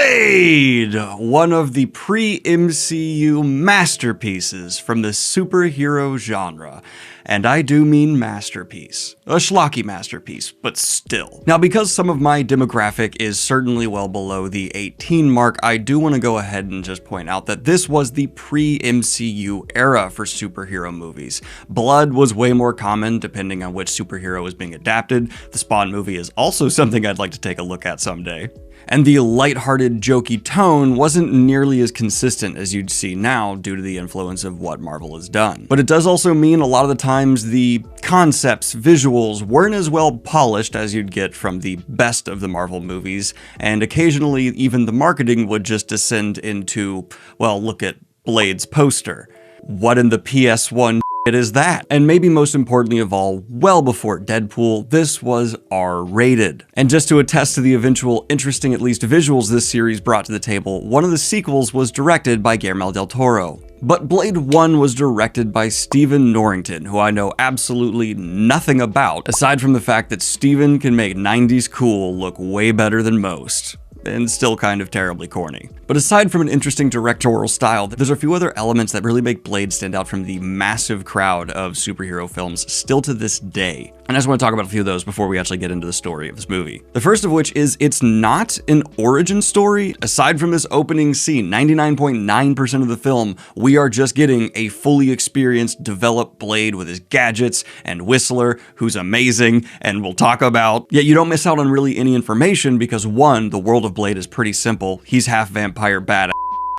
Blade! One of the pre-MCU masterpieces from the superhero genre. And I do mean masterpiece. A schlocky masterpiece, but still. Now, because some of my demographic is certainly well below the 18 mark, I do want to go ahead and just point out that this was the pre-MCU era for superhero movies. Blood was way more common depending on which superhero was being adapted. The Spawn movie is also something I'd like to take a look at someday. And the lighthearted, jokey tone wasn't nearly as consistent as you'd see now due to the influence of what Marvel has done. But it does also mean a lot of the times the concepts, visuals weren't as well polished as you'd get from the best of the Marvel movies, and occasionally even the marketing would just descend into, well, look at Blade's poster. What in the PS1 is that? And maybe most importantly of all, well before Deadpool, this was R-rated. And just to attest to the eventual interesting, at least visuals this series brought to the table, one of the sequels was directed by Guillermo del Toro. But Blade 1 was directed by Stephen Norrington, who I know absolutely nothing about, aside from the fact that Stephen can make 90s cool look way better than most. And still kind of terribly corny. But aside from an interesting directorial style, there's a few other elements that really make Blade stand out from the massive crowd of superhero films still to this day. And I just want to talk about a few of those before we actually get into the story of this movie. The first of which is it's not an origin story. Aside from this opening scene, 99.9% of the film, we are just getting a fully experienced, developed Blade with his gadgets and Whistler, who's amazing and we'll talk about. Yet you don't miss out on really any information because one, the world of Blade is pretty simple. He's half vampire bad,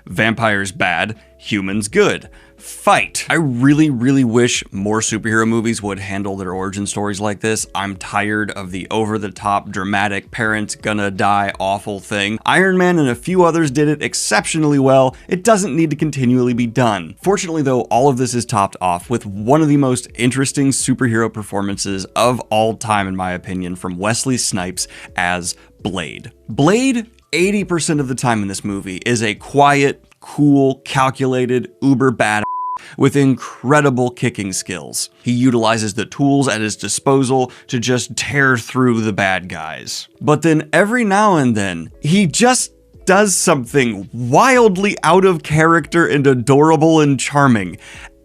vampires bad, humans good. Fight. I really wish more superhero movies would handle their origin stories like this. I'm tired of the over-the-top, dramatic, parents gonna die awful thing. Iron Man and a few others did it exceptionally well. It doesn't need to continually be done. Fortunately though, all of this is topped off with one of the most interesting superhero performances of all time in my opinion from Wesley Snipes as Blade. Blade, 80% of the time in this movie, is a quiet, cool, calculated, uber badass with incredible kicking skills. He utilizes the tools at his disposal to just tear through the bad guys. But then every now and then, he just does something wildly out of character and adorable and charming.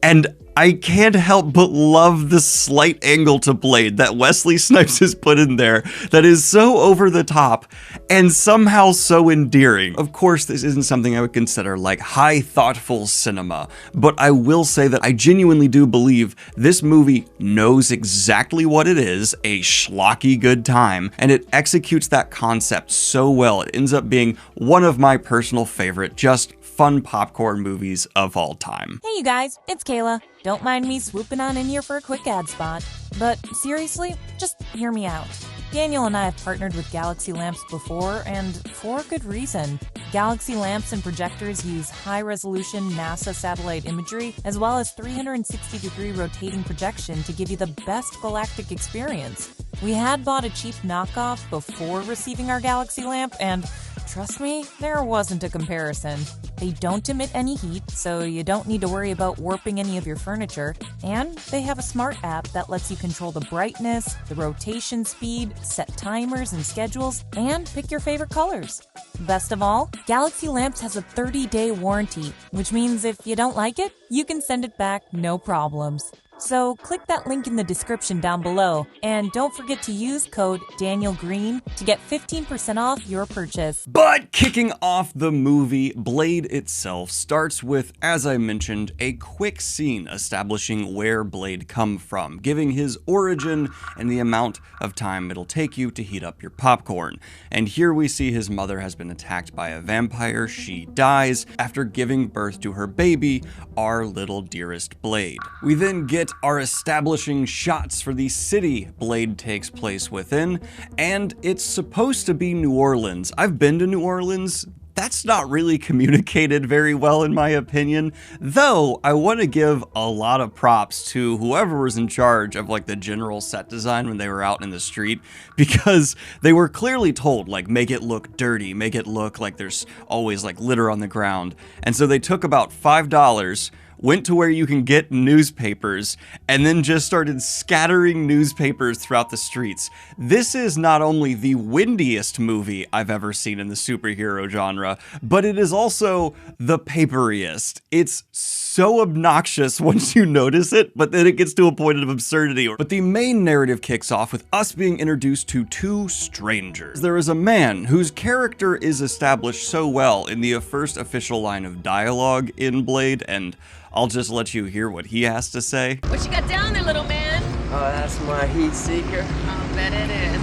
And I can't help but love the slight angle to Blade that Wesley Snipes has put in there that is so over the top and somehow so endearing. Of course, this isn't something I would consider like high thoughtful cinema, but I will say that I genuinely do believe this movie knows exactly what it is, a schlocky good time, and it executes that concept so well. It ends up being one of my personal favorite, just fun popcorn movies of all time. Hey you guys, it's Kayla. Don't mind me swooping on in here for a quick ad spot. But seriously, just hear me out. Daniel and I have partnered with Galaxy Lamps before, and for good reason. Galaxy Lamps and projectors use high-resolution NASA satellite imagery, as well as 360-degree rotating projection to give you the best galactic experience. We had bought a cheap knockoff before receiving our Galaxy Lamp, and trust me, there wasn't a comparison. They don't emit any heat, so you don't need to worry about warping any of your furniture, and they have a smart app that lets you control the brightness, the rotation speed, set timers and schedules, and pick your favorite colors. Best of all, Galaxy Lamps has a 30-day warranty, which means if you don't like it, you can send it back no problems. So click that link in the description down below, and don't forget to use code DanielGreen to get 15% off your purchase. But kicking off the movie, Blade itself starts with, as I mentioned, a quick scene establishing where Blade come from, giving his origin and the amount of time it'll take you to heat up your popcorn. And here we see his mother has been attacked by a vampire. She dies after giving birth to her baby, our little dearest Blade. We then get are establishing shots for the city Blade takes place within, and it's supposed to be New Orleans. I've been to New Orleans. That's not really communicated very well in my opinion, though I want to give a lot of props to whoever was in charge of like the general set design when they were out in the street, because they were clearly told like make it look dirty, make it look like there's always like litter on the ground, and so they took about $5, went to where you can get newspapers and then just started scattering newspapers throughout the streets. This is not only the windiest movie I've ever seen in the superhero genre, but it is also the paperiest. It's so obnoxious once you notice it, but then it gets to a point of absurdity. But the main narrative kicks off with us being introduced to two strangers. There is a man whose character is established so well in the first official line of dialogue in Blade, and I'll just let you hear what he has to say. What you got down there, little man? Oh, that's my heat seeker. I'll bet it is.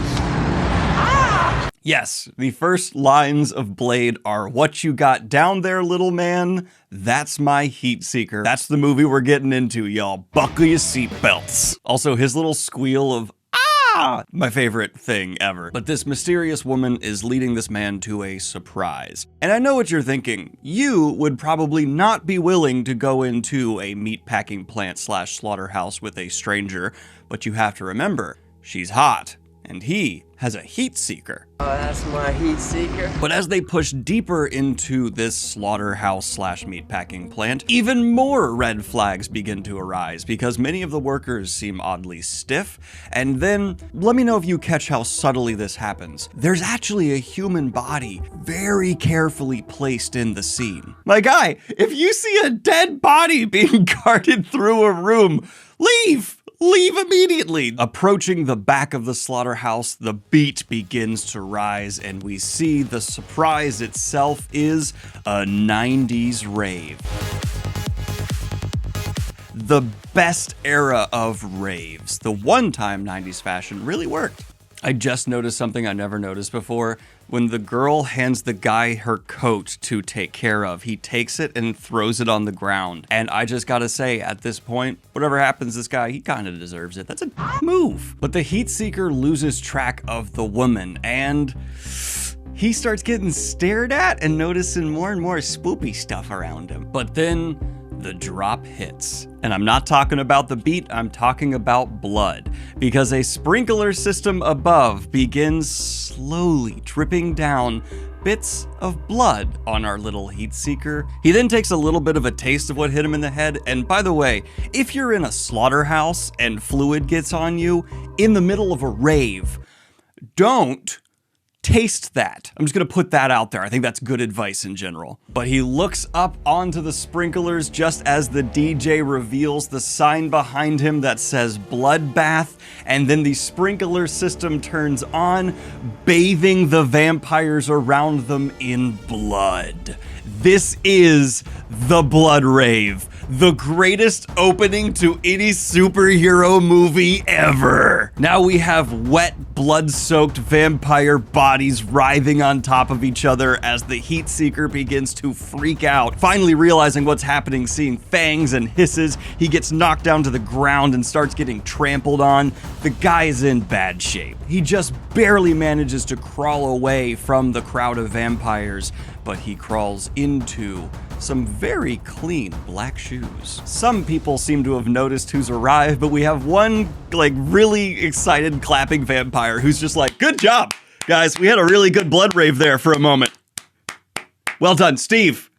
Yes, the first lines of Blade are, "What you got down there, little man? That's my heat seeker." That's the movie we're getting into, y'all. Buckle your seatbelts. Also, his little squeal of my favorite thing ever. But this mysterious woman is leading this man to a surprise. And I know what you're thinking. You would probably not be willing to go into a meatpacking plant / slaughterhouse with a stranger, but you have to remember, she's hot, and he has a heat seeker. Oh, that's my heat seeker. But as they push deeper into this slaughterhouse / meatpacking plant, even more red flags begin to arise because many of the workers seem oddly stiff. And then, let me know if you catch how subtly this happens. There's actually a human body very carefully placed in the scene. My guy, if you see a dead body being carted through a room, leave! Leave immediately! Approaching the back of the slaughterhouse, the beat begins to rise, and we see the surprise itself is a 90s rave. The best era of raves. The one-time 90s fashion really worked. I just noticed something I never noticed before. When the girl hands the guy her coat to take care of, he takes it and throws it on the ground. And I just gotta say, at this point, whatever happens to this guy, he kinda deserves it. That's a move. But the heat seeker loses track of the woman, and he starts getting stared at and noticing more and more spoopy stuff around him. But then the drop hits. And I'm not talking about the beat, I'm talking about blood. Because a sprinkler system above begins slowly dripping down bits of blood on our little heat seeker. He then takes a little bit of a taste of what hit him in the head. And by the way, if you're in a slaughterhouse and fluid gets on you in the middle of a rave, don't taste that. I'm just gonna put that out there. I think that's good advice in general. But he looks up onto the sprinklers just as the DJ reveals the sign behind him that says bloodbath, and then the sprinkler system turns on, bathing the vampires around them in blood. This is the blood rave. The greatest opening to any superhero movie ever. Now we have wet, blood-soaked vampire bodies writhing on top of each other as the heat seeker begins to freak out. Finally realizing what's happening, seeing fangs and hisses, he gets knocked down to the ground and starts getting trampled on. The guy is in bad shape. He just barely manages to crawl away from the crowd of vampires, but he crawls into some very clean black shoes. Some people seem to have noticed who's arrived, but we have one really excited clapping vampire who's just like, "Good job, guys. We had a really good blood rave there for a moment. Well done, Steve.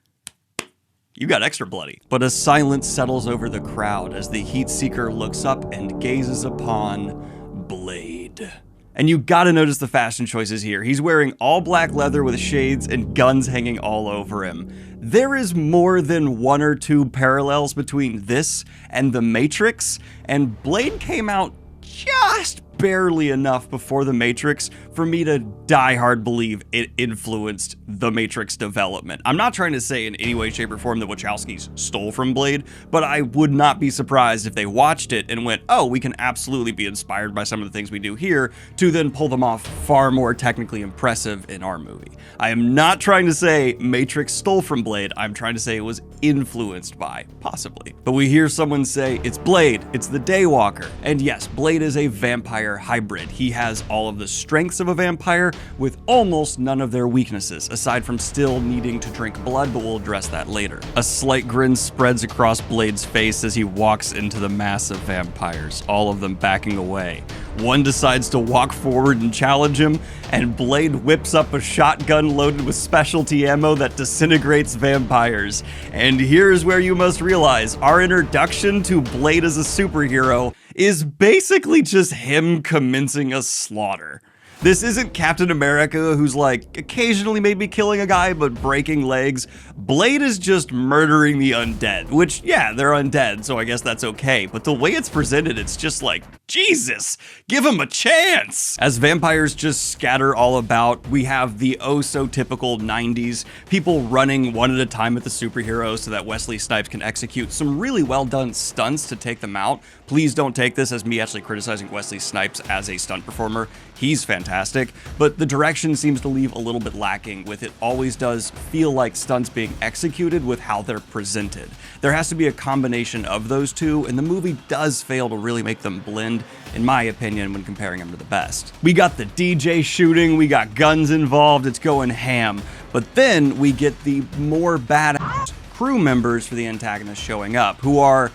You got extra bloody." But a silence settles over the crowd as the heat seeker looks up and gazes upon Blade. And you gotta notice the fashion choices here. He's wearing all black leather with shades and guns hanging all over him. There is more than one or two parallels between this and The Matrix, and Blade came out just barely enough before The Matrix for me to die hard believe it influenced The Matrix development. I'm not trying to say in any way, shape, or form that Wachowskis stole from Blade, but I would not be surprised if they watched it and went, oh, we can absolutely be inspired by some of the things we do here, to then pull them off far more technically impressive in our movie. I am not trying to say Matrix stole from Blade, I'm trying to say it was influenced by, possibly. But we hear someone say, it's Blade, it's the Daywalker. And yes, Blade is a vampire hybrid. He has all of the strengths of a vampire with almost none of their weaknesses, aside from still needing to drink blood, but we'll address that later. A slight grin spreads across Blade's face as he walks into the mass of vampires, all of them backing away, One decides to walk forward and challenge him, and Blade whips up a shotgun loaded with specialty ammo that disintegrates vampires. And here's where you must realize our introduction to Blade as a superhero is basically just him commencing a slaughter. This isn't Captain America, who's like occasionally maybe killing a guy but breaking legs. Blade is just murdering the undead, which, yeah, they're undead, so I guess that's okay. But the way it's presented, it's just like, Jesus, give him a chance! As vampires just scatter all about, we have the oh-so-typical 90s, people running one at a time at the superheroes so that Wesley Snipes can execute some really well-done stunts to take them out. Please don't take this as me actually criticizing Wesley Snipes as a stunt performer. He's fantastic, but the direction seems to leave a little bit lacking, with it always does feel like stunts being executed with how they're presented. There has to be a combination of those two, and the movie does fail to really make them blend, in my opinion, when comparing them to the best. We got the DJ shooting, we got guns involved, it's going ham, but then we get the more badass crew members for the antagonist showing up, who are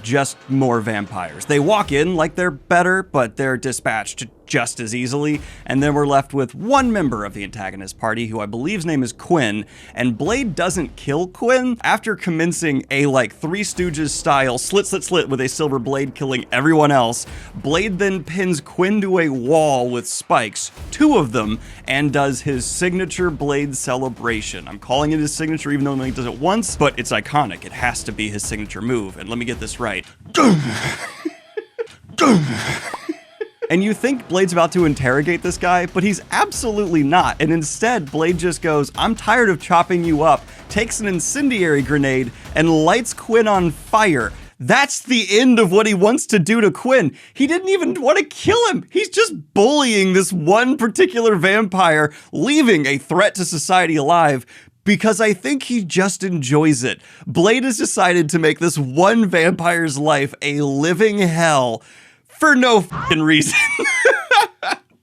just more vampires. They walk in like they're better, but they're dispatched just as easily, and then we're left with one member of the antagonist party, who I believe's name is Quinn, and Blade doesn't kill Quinn. After commencing a like Three Stooges style slit with a silver blade killing everyone else, Blade then pins Quinn to a wall with spikes, 2 of them, and does his signature Blade celebration. I'm calling it his signature even though he only does it once, but it's iconic. It has to be his signature move, and let me get this right. And you think Blade's about to interrogate this guy, but he's absolutely not. And instead, Blade just goes, I'm tired of chopping you up, takes an incendiary grenade, and lights Quinn on fire. That's the end of what he wants to do to Quinn. He didn't even want to kill him. He's just bullying this one particular vampire, leaving a threat to society alive, because I think he just enjoys it. Blade has decided to make this one vampire's life a living hell for no f***ing reason.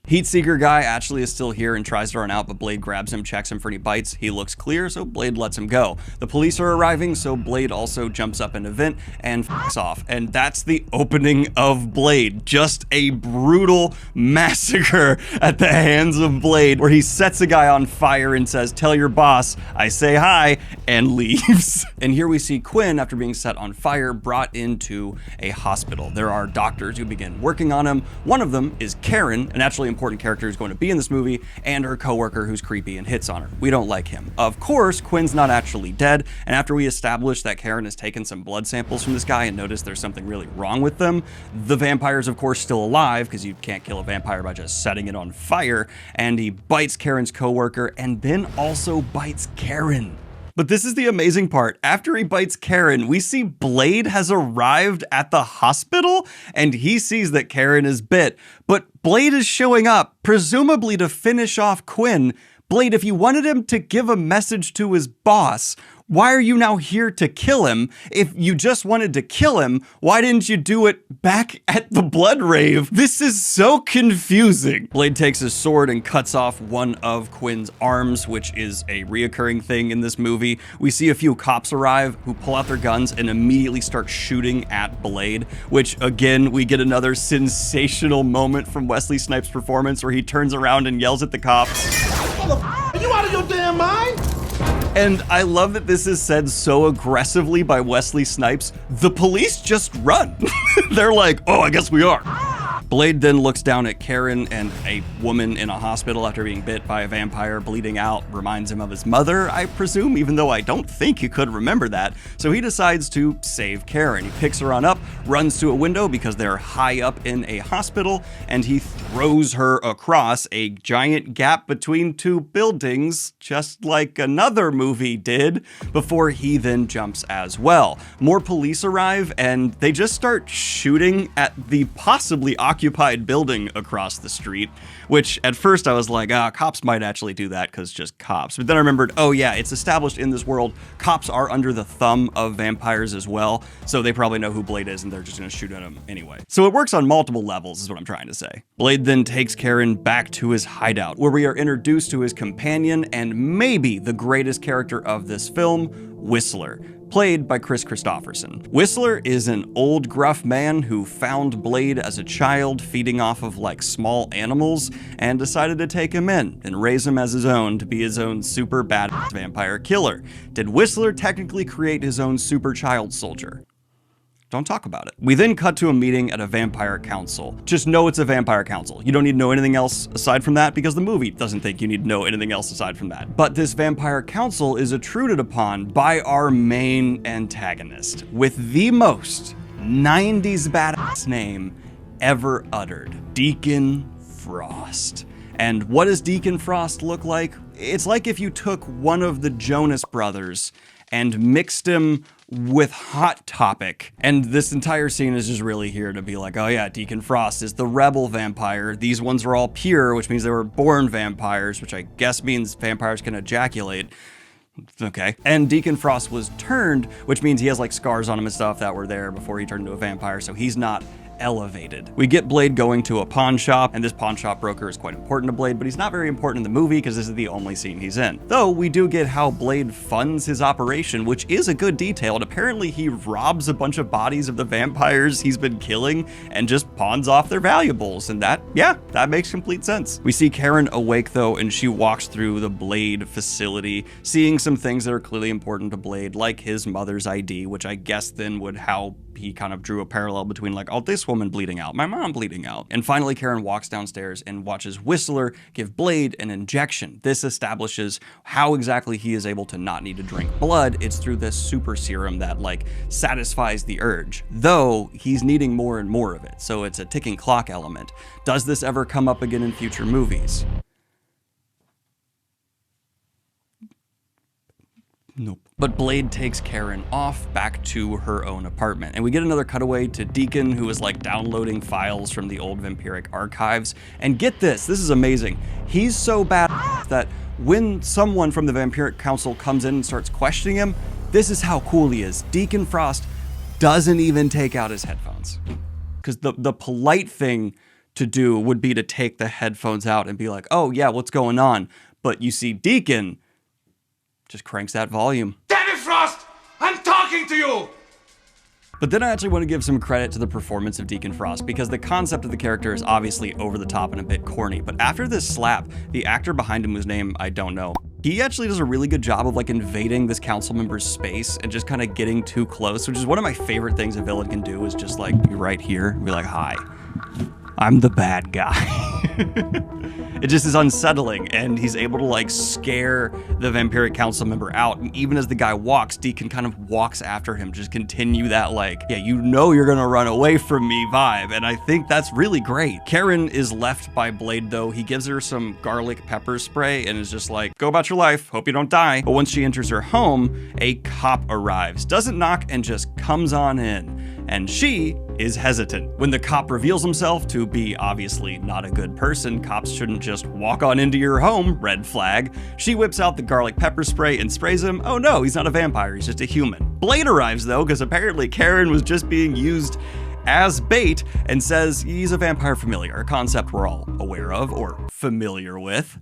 Heatseeker guy actually is still here and tries to run out, but Blade grabs him, checks him for any bites. He looks clear, so Blade lets him go. The police are arriving, so Blade also jumps up an event and f***s off. And that's the opening of Blade. Just a brutal massacre at the hands of Blade, where he sets a guy on fire and says, tell your boss I say hi, and leaves. And here we see Quinn, after being set on fire, brought into a hospital. There are doctors who begin working on him. One of them is Karen, an actually important character who's going to be in this movie, and her coworker who's creepy and hits on her. We don't like him. Of course, Quinn's not actually dead, and after we establish that Karen has taken some blood samples from this guy and noticed there's something really wrong with them, the vampire's of course still alive, because you can't kill a vampire by just setting it on fire, and he bites Karen's coworker and then also bites Karen. But this is the amazing part. After he bites Karen, we see Blade has arrived at the hospital, and he sees that Karen is bit. But Blade is showing up, presumably to finish off Quinn. Blade, if you wanted him to give a message to his boss, why are you now here to kill him? If you just wanted to kill him, why didn't you do it back at the blood rave? This is so confusing. Blade takes his sword and cuts off one of Quinn's arms, which is a reoccurring thing in this movie. We see a few cops arrive who pull out their guns and immediately start shooting at Blade, which again, we get another sensational moment from Wesley Snipes' performance where he turns around and yells at the cops. Are you out of your damn mind? And I love that this is said so aggressively by Wesley Snipes. The police just run. They're like, oh, I guess we are. Blade then looks down at Karen, and a woman in a hospital after being bit by a vampire bleeding out reminds him of his mother, I presume, even though I don't think he could remember that. So he decides to save Karen. He picks her on up, runs to a window because they're high up in a hospital, and he throws her across a giant gap between 2 buildings, just like another movie did, before he then jumps as well. More police arrive, and they just start shooting at the possibly occupied building across the street, which at first I was like, cops might actually do that because just cops. But then I remembered, oh yeah, it's established in this world, cops are under the thumb of vampires as well, so they probably know who Blade is and they're just gonna shoot at him anyway. So it works on multiple levels is what I'm trying to say. Blade then takes Karen back to his hideout, where we are introduced to his companion and maybe the greatest character of this film, Whistler, played by Chris Christopherson. Whistler is an old gruff man who found Blade as a child feeding off of like small animals and decided to take him in and raise him as his own to be his own super badass vampire killer. Did Whistler technically create his own super child soldier? Don't talk about it. We then cut to a meeting at a vampire council. Just know it's a vampire council. You don't need to know anything else aside from that because the movie doesn't think you need to know anything else aside from that. But this vampire council is intruded upon by our main antagonist with the most 90s badass name ever uttered, Deacon Frost. And what does Deacon Frost look like? It's like if you took one of the Jonas Brothers and mixed him with Hot Topic. And this entire scene is just really here to be like, oh yeah, Deacon Frost is the rebel vampire. These ones are all pure, which means they were born vampires, which I guess means vampires can ejaculate. Okay. And Deacon Frost was turned, which means he has like scars on him and stuff that were there before he turned into a vampire, so he's not elevated. We get Blade going to a pawn shop, and this pawn shop broker is quite important to Blade, but he's not very important in the movie because this is the only scene he's in. Though we do get how Blade funds his operation, which is a good detail, and apparently he robs a bunch of bodies of the vampires he's been killing and just pawns off their valuables, and that makes complete sense. We see Karen awake though, and she walks through the Blade facility, seeing some things that are clearly important to Blade, like his mother's ID, which I guess then would how he kind of drew a parallel between like, oh, this woman bleeding out, my mom bleeding out. And finally, Karen walks downstairs and watches Whistler give Blade an injection. This establishes how exactly he is able to not need to drink blood. It's through this super serum that like satisfies the urge, though he's needing more and more of it. So it's a ticking clock element. Does this ever come up again in future movies? Nope. But Blade takes Karen off back to her own apartment, and we get another cutaway to Deacon, who is like downloading files from the old vampiric archives. And get this is amazing. He's so bad that when someone from the Vampiric Council comes in and starts questioning him, this is how cool he is. Deacon Frost doesn't even take out his headphones. Because the polite thing to do would be to take the headphones out and be like, oh yeah, what's going on? But you see Deacon just cranks that volume. Damn it, Frost! I'm talking to you! But then I actually want to give some credit to the performance of Deacon Frost, because the concept of the character is obviously over the top and a bit corny, but after this slap, the actor behind him, whose name I don't know, he actually does a really good job of like invading this council member's space and just kind of getting too close, which is one of my favorite things a villain can do, is just like be right here and be like, hi, I'm the bad guy. It just is unsettling, and he's able to like scare the Vampiric Council member out, and even as the guy walks, Deacon kind of walks after him, just continue that like, yeah, you know you're gonna run away from me vibe, and I think that's really great. Karen is left by Blade though. He gives her some garlic pepper spray and is just like, go about your life, hope you don't die. But once she enters her home, a cop arrives, doesn't knock, and just comes on in, and she is hesitant. When the cop reveals himself to be obviously not a good person, cops shouldn't just walk on into your home, red flag. She whips out the garlic pepper spray and sprays him. Oh no, he's not a vampire, he's just a human. Blade arrives though, because apparently Karen was just being used as bait and says he's a vampire familiar, a concept we're all aware of or familiar with.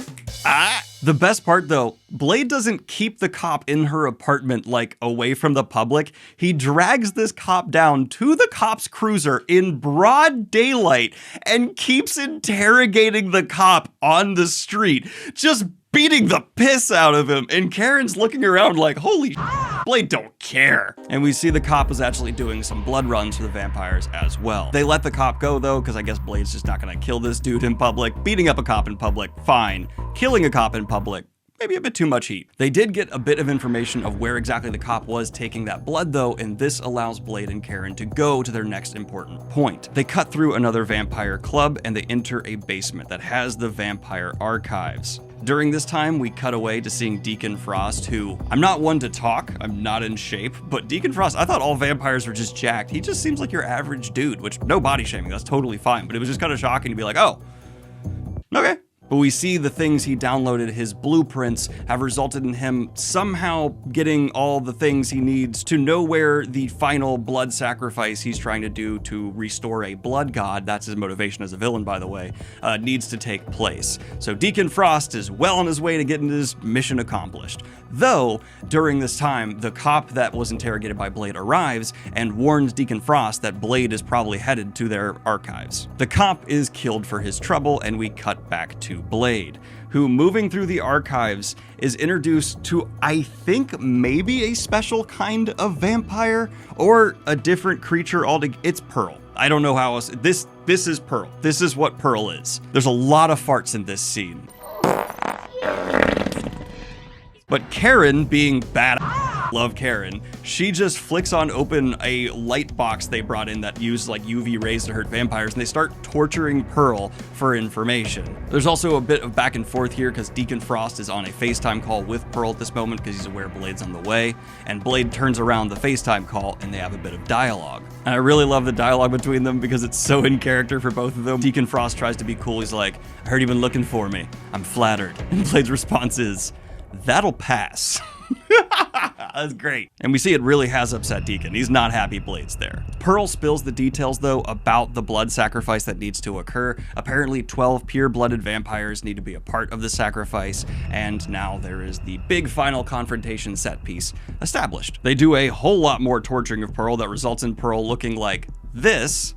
The best part though, Blade doesn't keep the cop in her apartment like away from the public. He drags this cop down to the cop's cruiser in broad daylight and keeps interrogating the cop on the street, just beating the piss out of him. And Karen's looking around like, holy Blade don't care. And we see the cop is actually doing some blood runs for the vampires as well. They let the cop go though, because I guess Blade's just not gonna kill this dude in public. Beating up a cop in public, fine. Killing a cop in public, maybe a bit too much heat. They did get a bit of information of where exactly the cop was taking that blood though, and this allows Blade and Karen to go to their next important point. They cut through another vampire club and they enter a basement that has the vampire archives. During this time, we cut away to seeing Deacon Frost, who, I'm not one to talk, I'm not in shape, but Deacon Frost, I thought all vampires were just jacked. He just seems like your average dude, which no body shaming, that's totally fine, but it was just kind of shocking to be like, oh, okay. But we see the things he downloaded, his blueprints, have resulted in him somehow getting all the things he needs to know where the final blood sacrifice he's trying to do to restore a blood god, that's his motivation as a villain by the way, needs to take place. So Deacon Frost is well on his way to getting his mission accomplished. Though, during this time, the cop that was interrogated by Blade arrives and warns Deacon Frost that Blade is probably headed to their archives. The cop is killed for his trouble, and we cut back to Blade, who, moving through the archives, is introduced to, I think, maybe a special kind of vampire, or a different creature altogether. It's Pearl. I don't know how else. This is Pearl. This is what Pearl is. There's a lot of farts in this scene. But Karen, being bad, love Karen, she just flicks on open a light box they brought in that used like UV rays to hurt vampires, and they start torturing Pearl for information. There's also a bit of back and forth here because Deacon Frost is on a FaceTime call with Pearl at this moment because he's aware Blade's on the way, and Blade turns around the FaceTime call and they have a bit of dialogue. And I really love the dialogue between them because it's so in character for both of them. Deacon Frost tries to be cool. He's like, "I heard you've been looking for me. I'm flattered." And Blade's response is, "That'll pass." That's great. And we see it really has upset Deacon. He's not happy Blade's there. Pearl spills the details, though, about the blood sacrifice that needs to occur. Apparently, 12 pure-blooded vampires need to be a part of the sacrifice, and now there is the big final confrontation set piece established. They do a whole lot more torturing of Pearl that results in Pearl looking like this.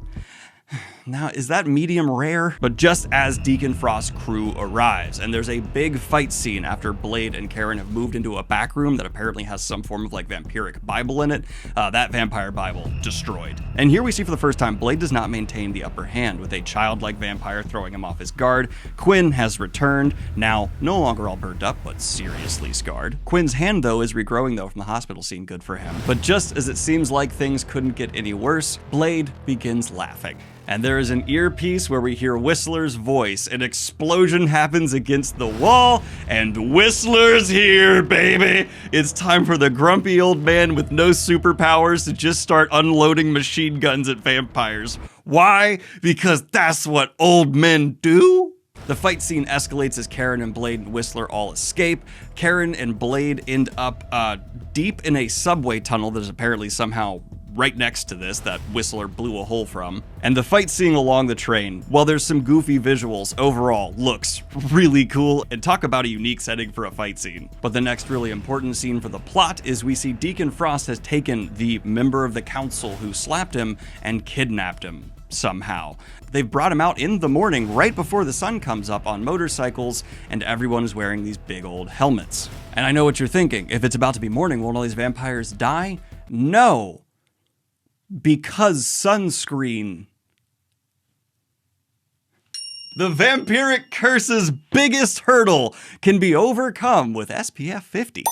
Now, is that medium rare? But just as Deacon Frost's crew arrives, and there's a big fight scene after Blade and Karen have moved into a back room that apparently has some form of like vampiric Bible in it, that vampire Bible destroyed. And here we see for the first time, Blade does not maintain the upper hand, with a childlike vampire throwing him off his guard. Quinn has returned, now no longer all burned up, but seriously scarred. Quinn's hand, though, is regrowing, though, from the hospital scene, good for him. But just as it seems like things couldn't get any worse, Blade begins laughing. And there is an earpiece where we hear Whistler's voice. An explosion happens against the wall, and Whistler's here, baby! It's time for the grumpy old man with no superpowers to just start unloading machine guns at vampires. Why? Because that's what old men do? The fight scene escalates as Karen and Blade and Whistler all escape. Karen and Blade end up deep in a subway tunnel that is apparently somehow right next to this that Whistler blew a hole from. And the fight scene along the train, while there's some goofy visuals, overall looks really cool, and talk about a unique setting for a fight scene. But the next really important scene for the plot is we see Deacon Frost has taken the member of the council who slapped him and kidnapped him somehow. They've brought him out in the morning right before the sun comes up on motorcycles, and everyone is wearing these big old helmets. And I know what you're thinking. If it's about to be morning, won't all these vampires die? No. Because sunscreen. The vampiric curse's biggest hurdle can be overcome with SPF 50.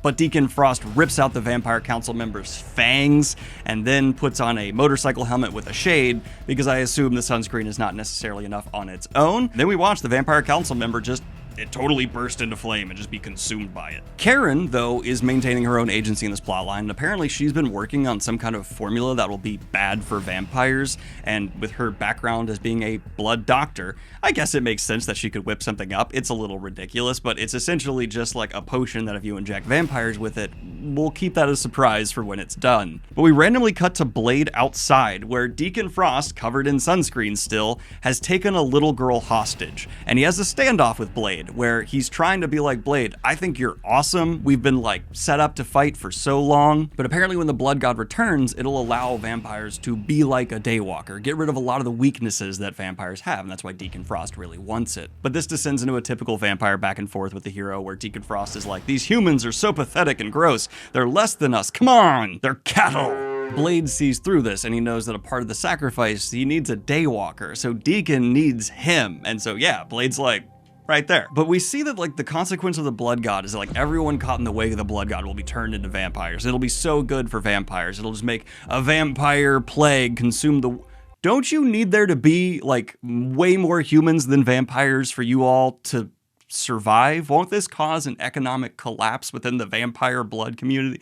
But Deacon Frost rips out the Vampire Council member's fangs and then puts on a motorcycle helmet with a shade, because I assume the sunscreen is not necessarily enough on its own. Then we watch the Vampire Council member just totally burst into flame and just be consumed by it. Karen, though, is maintaining her own agency in this plotline, and apparently she's been working on some kind of formula that will be bad for vampires, and with her background as being a blood doctor, I guess it makes sense that she could whip something up. It's a little ridiculous, but it's essentially just like a potion that if you inject vampires with it, we'll keep that a surprise for when it's done. But we randomly cut to Blade outside, where Deacon Frost, covered in sunscreen still, has taken a little girl hostage, and he has a standoff with Blade, where he's trying to be like, Blade, I think you're awesome. We've been like set up to fight for so long. But apparently when the blood god returns, it'll allow vampires to be like a daywalker, get rid of a lot of the weaknesses that vampires have, and that's why Deacon Frost really wants it. But this descends into a typical vampire back and forth with the hero, where Deacon Frost is like, these humans are so pathetic and gross. They're less than us. Come on, they're cattle. Blade sees through this, and he knows that a part of the sacrifice, he needs a daywalker, so Deacon needs him. And so yeah, Blade's like, right there. But we see that like the consequence of the blood god is that like everyone caught in the wake of the blood god will be turned into vampires. It'll be so good for vampires. It'll just make a vampire plague consume the... Don't you need there to be like way more humans than vampires for you all to survive? Won't this cause an economic collapse within the vampire blood community?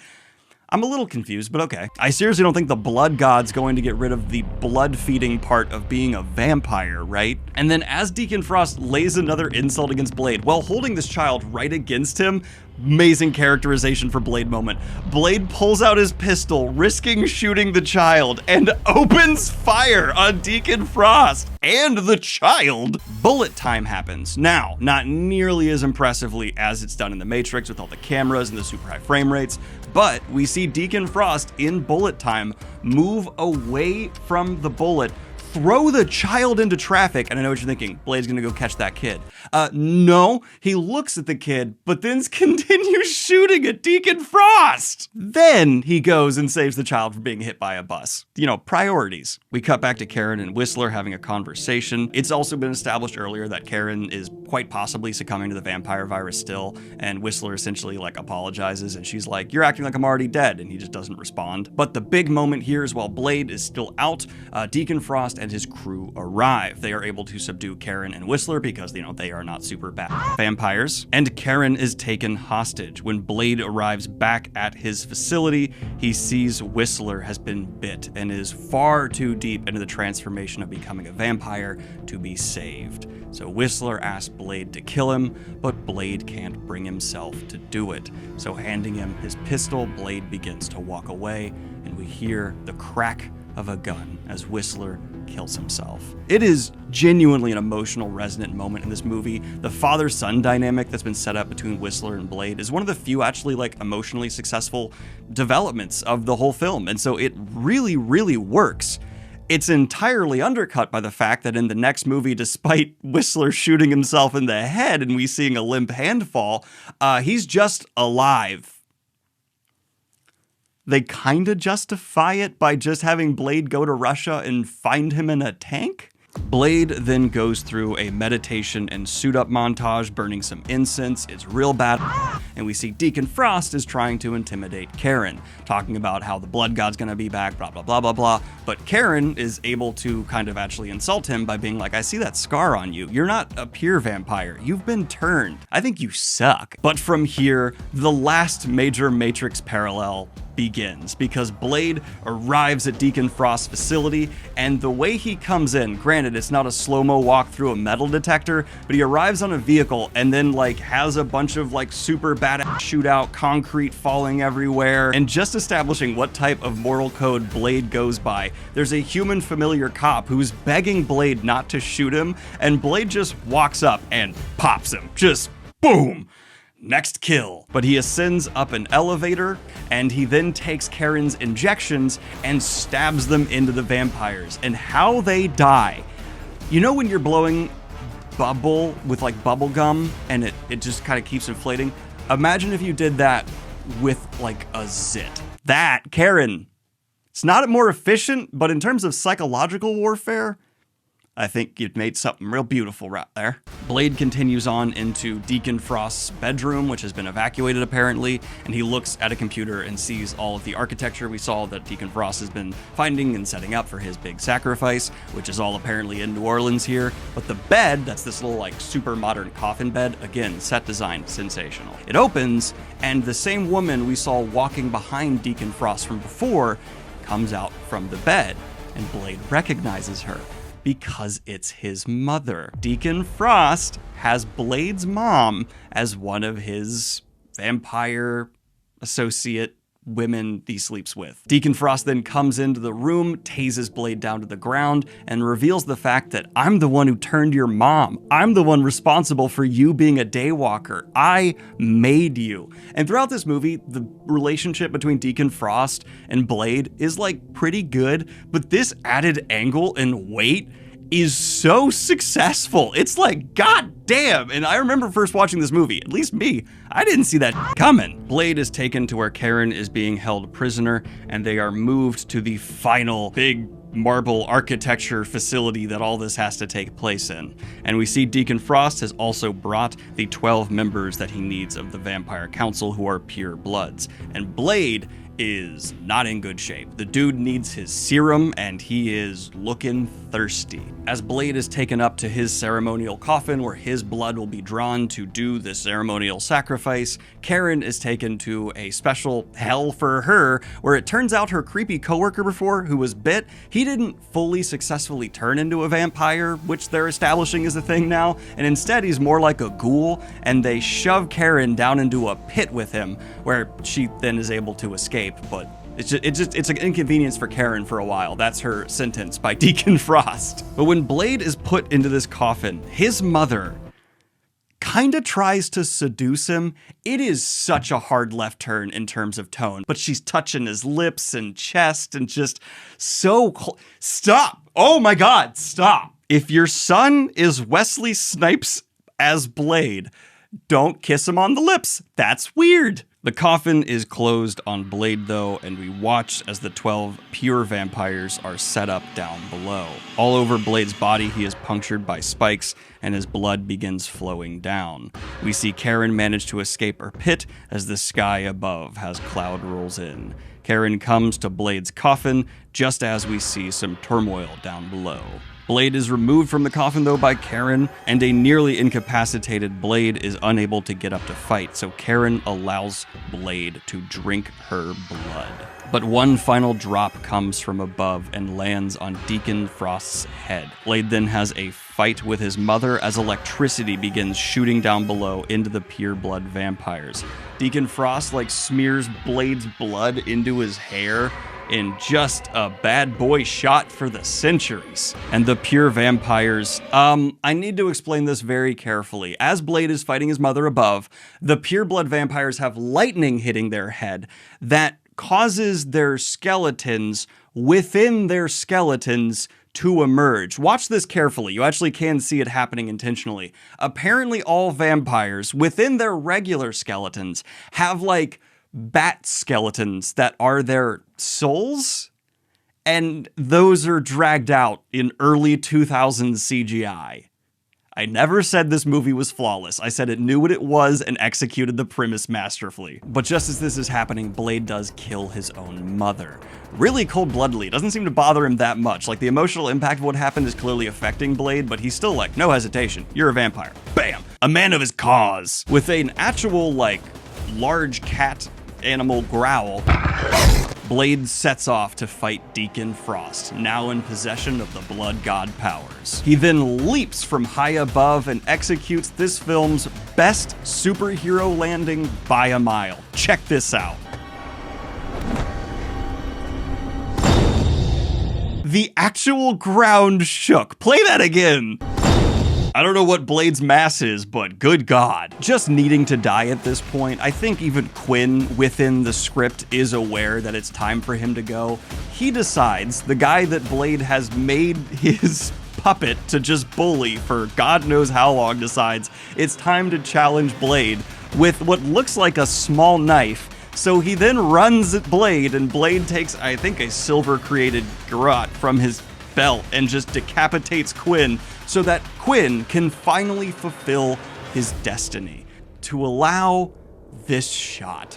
I'm a little confused, but okay. I seriously don't think the blood god's going to get rid of the blood feeding part of being a vampire, right? And then as Deacon Frost lays another insult against Blade while holding this child right against him, amazing characterization for Blade moment. Blade pulls out his pistol, risking shooting the child, and opens fire on Deacon Frost and the child. Bullet time happens. Now, not nearly as impressively as it's done in The Matrix with all the cameras and the super high frame rates, but we see Deacon Frost in bullet time move away from the bullet, throw the child into traffic, and I know what you're thinking, Blade's gonna go catch that kid. No, he looks at the kid, but then continues shooting at Deacon Frost. Then he goes and saves the child from being hit by a bus. You know, priorities. We cut back to Karen and Whistler having a conversation. It's also been established earlier that Karen is quite possibly succumbing to the vampire virus still, and Whistler essentially like apologizes, and she's like, you're acting like I'm already dead, and he just doesn't respond. But the big moment here is while Blade is still out, Deacon Frost and his crew arrive. They are able to subdue Karen and Whistler because, you know, they are not super bad vampires. And Karen is taken hostage. When Blade arrives back at his facility, he sees Whistler has been bit and is far too deep into the transformation of becoming a vampire to be saved. So Whistler asks Blade to kill him, but Blade can't bring himself to do it. So handing him his pistol, Blade begins to walk away, and we hear the crack of a gun as Whistler kills himself. It is genuinely an emotional, resonant moment in this movie. The father-son dynamic that's been set up between Whistler and Blade is one of the few actually like emotionally successful developments of the whole film, and so it really, really works. It's entirely undercut by the fact that in the next movie, despite Whistler shooting himself in the head and we seeing a limp hand fall, he's just alive. They kind of justify it by just having Blade go to Russia and find him in a tank? Blade then goes through a meditation and suit-up montage, burning some incense. It's real bad, and we see Deacon Frost is trying to intimidate Karen, talking about how the blood god's gonna be back, blah, blah, blah, blah, blah. But Karen is able to kind of actually insult him by being like, I see that scar on you. You're not a pure vampire. You've been turned. I think you suck. But from here, the last major Matrix parallel begins, because Blade arrives at Deacon Frost's facility, and the way he comes in, granted it's not a slow-mo walk through a metal detector, but he arrives on a vehicle and then like has a bunch of like super badass shootout, concrete falling everywhere, and just establishing what type of moral code Blade goes by. There's a human familiar cop who's begging Blade not to shoot him, and Blade just walks up and pops him. Just boom! Next kill. But he ascends up an elevator, and he then takes Karen's injections and stabs them into the vampires. And how they die. You know when you're blowing bubble with like bubble gum and it just kind of keeps inflating? Imagine if you did that with like a zit. That, Karen, it's not more efficient, but in terms of psychological warfare, I think you'd made something real beautiful right there. Blade continues on into Deacon Frost's bedroom, which has been evacuated apparently, and he looks at a computer and sees all of the architecture we saw that Deacon Frost has been finding and setting up for his big sacrifice, which is all apparently in New Orleans here. But the bed, that's this little like super modern coffin bed, again, set design, sensational. It opens, and the same woman we saw walking behind Deacon Frost from before comes out from the bed, and Blade recognizes her, because it's his mother. Deacon Frost has Blade's mom as one of his vampire associate women he sleeps with. Deacon Frost then comes into the room, tases Blade down to the ground, and reveals the fact that I'm the one who turned your mom. I'm the one responsible for you being a daywalker. I made you. And throughout this movie, the relationship between Deacon Frost and Blade is like pretty good, but this added angle and weight is so successful. It's like, god damn. And I remember first watching this movie, at least me, I didn't see that coming. Blade is taken to where Karen is being held prisoner, and they are moved to the final big marble architecture facility that all this has to take place in. And we see Deacon Frost has also brought the 12 members that he needs of the Vampire Council, who are pure bloods. And Blade is not in good shape. The dude needs his serum and he is looking thirsty. As Blade is taken up to his ceremonial coffin where his blood will be drawn to do the ceremonial sacrifice, Karen is taken to a special hell for her where it turns out her creepy coworker before who was bit, he didn't fully successfully turn into a vampire, which they're establishing is a thing now, and instead he's more like a ghoul, and they shove Karen down into a pit with him where she then is able to escape, but it's an inconvenience for Karen for a while. That's her sentence by Deacon Frost. But when Blade is put into this coffin, his mother kinda tries to seduce him. It is such a hard left turn in terms of tone, but she's touching his lips and chest and just so stop. Oh my God, stop. If your son is Wesley Snipes as Blade, don't kiss him on the lips. That's weird. The coffin is closed on Blade though, and we watch as the 12 pure vampires are set up down below. All over Blade's body, he is punctured by spikes, and his blood begins flowing down. We see Karen manage to escape her pit as the sky above has cloud rolls in. Karen comes to Blade's coffin just as we see some turmoil down below. Blade is removed from the coffin though by Karen, and a nearly incapacitated Blade is unable to get up to fight, so Karen allows Blade to drink her blood. But one final drop comes from above and lands on Deacon Frost's head. Blade then has a fight with his mother as electricity begins shooting down below into the pure blood vampires. Deacon Frost smears Blade's blood into his hair in just a bad boy shot for the centuries. And the pure vampires, I need to explain this very carefully. As Blade is fighting his mother above, the pure blood vampires have lightning hitting their head that causes their skeletons within their skeletons to emerge. Watch this carefully. You actually can see it happening intentionally. Apparently all vampires within their regular skeletons have bat skeletons that are their souls, and those are dragged out in early 2000s CGI. I never said this movie was flawless. I said it knew what it was and executed the premise masterfully. But just as this is happening, Blade does kill his own mother. Really cold-bloodedly. It doesn't seem to bother him that much. The emotional impact of what happened is clearly affecting Blade, but he's still no hesitation. You're a vampire. Bam! A man of his cause. With an actual, large cat animal growl, Blade sets off to fight Deacon Frost, now in possession of the blood god powers. He then leaps from high above and executes this film's best superhero landing by a mile. Check this out. The actual ground shook. Play that again. I don't know what Blade's mass is, but good God. Just needing to die at this point, I think even Quinn within the script is aware that it's time for him to go. He decides, the guy that Blade has made his puppet to just bully for God knows how long, decides it's time to challenge Blade with what looks like a small knife. So he then runs at Blade, and Blade takes, I think, a silver-created garrote from his belt and just decapitates Quinn so that Quinn can finally fulfill his destiny to allow this shot.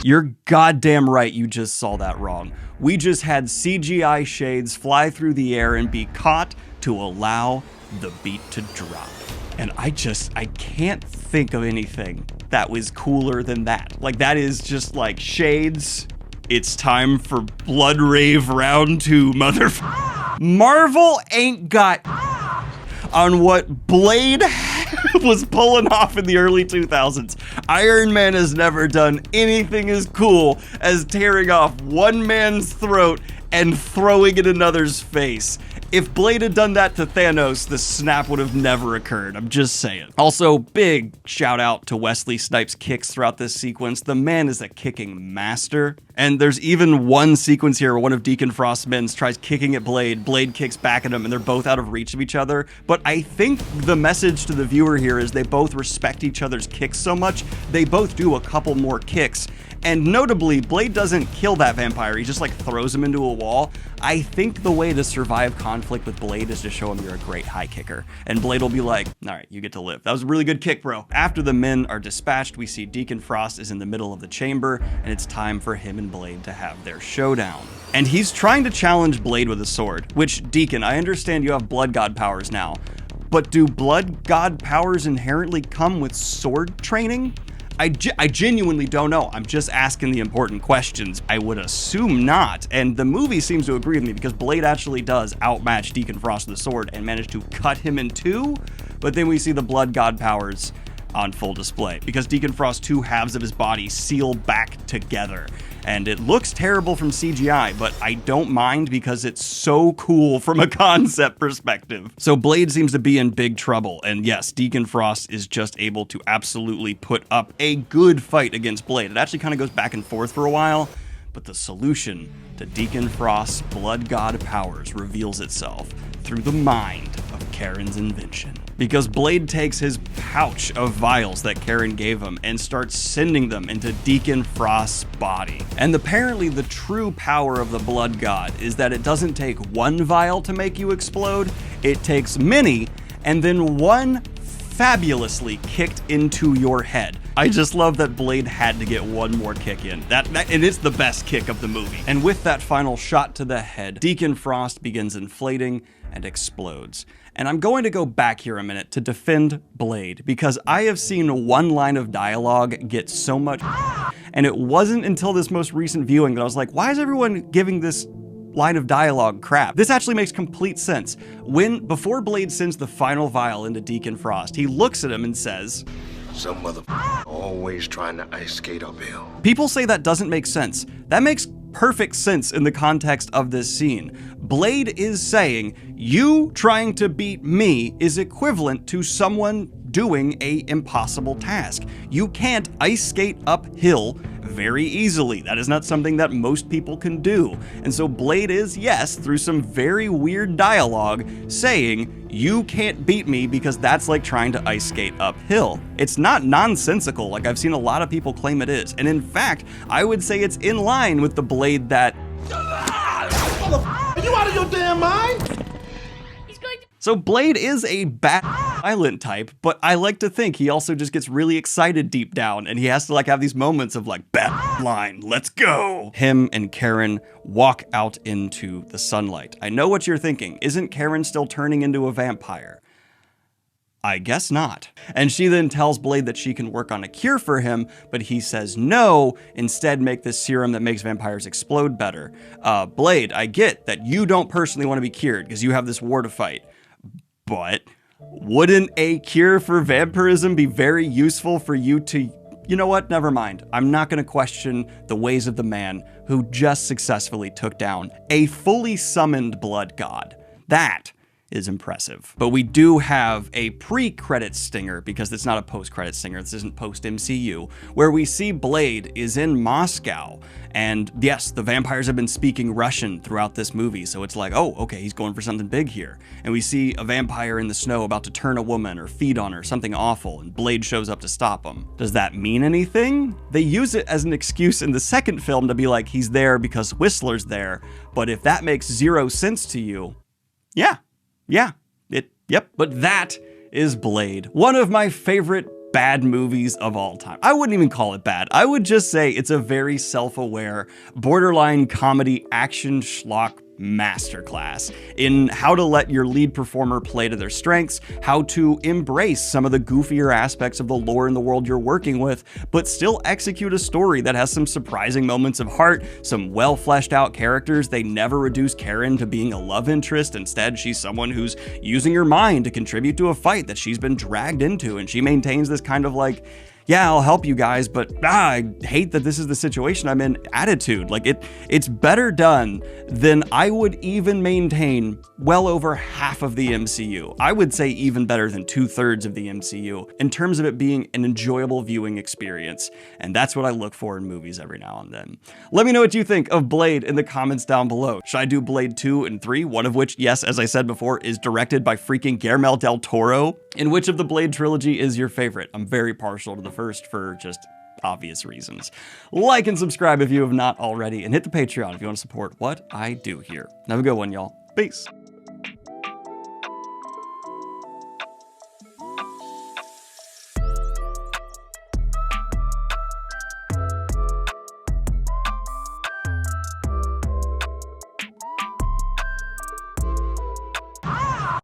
You're goddamn right you just saw that wrong. We just had CGI shades fly through the air and be caught to allow the beat to drop. And I can't think of anything that was cooler than that. That is just shades. It's time for Blood Rave Round 2, Marvel ain't got on what Blade was pulling off in the early 2000s. Iron Man has never done anything as cool as tearing off one man's throat and throwing it in another's face. If Blade had done that to Thanos, the snap would have never occurred. I'm just saying. Also, big shout out to Wesley Snipes' kicks throughout this sequence. The man is a kicking master. And there's even one sequence here where one of Deacon Frost's men tries kicking at Blade. Blade kicks back at him, and they're both out of reach of each other. But I think the message to the viewer here is they both respect each other's kicks so much, they both do a couple more kicks. And notably, Blade doesn't kill that vampire, he just like throws him into a wall. I think the way to survive conflict with Blade is to show him you're a great high kicker. And Blade will be like, all right, you get to live. That was a really good kick, bro. After the men are dispatched, we see Deacon Frost is in the middle of the chamber, and it's time for him and Blade to have their showdown. And he's trying to challenge Blade with a sword, which, Deacon, I understand you have blood god powers now, but do blood god powers inherently come with sword training? I genuinely don't know. I'm just asking the important questions. I would assume not. And the movie seems to agree with me because Blade actually does outmatch Deacon Frost with a sword and manage to cut him in two. But then we see the blood god powers on full display because Deacon Frost's two halves of his body seal back together. And it looks terrible from CGI, but I don't mind because it's so cool from a concept perspective. So Blade seems to be in big trouble, and yes, Deacon Frost is just able to absolutely put up a good fight against Blade. It actually kind of goes back and forth for a while, but the solution to Deacon Frost's blood god powers reveals itself through the mind of Karen's invention. Because Blade takes his pouch of vials that Karen gave him and starts sending them into Deacon Frost's body. And apparently the true power of the blood god is that it doesn't take one vial to make you explode, it takes many, and then one fabulously kicked into your head. I just love that Blade had to get one more kick in. And it's the best kick of the movie. And with that final shot to the head, Deacon Frost begins inflating and explodes. And I'm going to go back here a minute to defend Blade because I have seen one line of dialogue get so much, and it wasn't until this most recent viewing that I was like, why is everyone giving this line of dialogue crap? This actually makes complete sense. Before Blade sends the final vial into Deacon Frost, he looks at him and says, "Some motherfucker always trying to ice skate uphill." People say that doesn't make sense. That makes perfect sense in the context of this scene. Blade is saying, you trying to beat me is equivalent to someone doing a impossible task. You can't ice skate uphill very easily. That is not something that most people can do. And so Blade is, yes, through some very weird dialogue, saying, you can't beat me because that's like trying to ice skate uphill. It's not nonsensical like I've seen a lot of people claim it is. And in fact, I would say it's in line with the Blade that... Are you out of your damn mind? So Blade is a violent type, but I like to think he also just gets really excited deep down, and he has to like have these moments of like, line, let's go. Him and Karen walk out into the sunlight. I know what you're thinking. Isn't Karen still turning into a vampire? I guess not. And she then tells Blade that she can work on a cure for him, but he says no, instead make this serum that makes vampires explode better. Blade, I get that you don't personally want to be cured because you have this war to fight. But wouldn't a cure for vampirism be very useful for you to... You know what? Never mind. I'm not going to question the ways of the man who just successfully took down a fully summoned blood god. That is impressive. But we do have a pre-credit stinger, because it's not a post-credit stinger, this isn't post-MCU, where we see Blade is in Moscow, and yes, the vampires have been speaking Russian throughout this movie, so it's like, oh, okay, he's going for something big here. And we see a vampire in the snow about to turn a woman or feed on her, something awful, and Blade shows up to stop him. Does that mean anything? They use it as an excuse in the second film to be like, he's there because Whistler's there, but if that makes zero sense to you, yep. But that is Blade, one of my favorite bad movies of all time. I wouldn't even call it bad. I would just say it's a very self-aware, borderline comedy action schlock masterclass in how to let your lead performer play to their strengths, how to embrace some of the goofier aspects of the lore in the world you're working with, but still execute a story that has some surprising moments of heart, some well fleshed out characters. They never reduce Karen to being a love interest. Instead, she's someone who's using her mind to contribute to a fight that she's been dragged into, and she maintains this kind of like, yeah, I'll help you guys, but I hate that this is the situation I'm in attitude. Like it's better done than I would even maintain well over half of the MCU. I would say even better than 2/3 of the MCU in terms of it being an enjoyable viewing experience. And that's what I look for in movies every now and then. Let me know what you think of Blade in the comments down below. Should I do Blade 2 and 3? One of which, yes, as I said before, is directed by freaking Guillermo del Toro. And which of the Blade trilogy is your favorite? I'm very partial to the first for just obvious reasons. Like and subscribe if you have not already, and hit the Patreon if you want to support what I do here. Have a good one, y'all. Peace.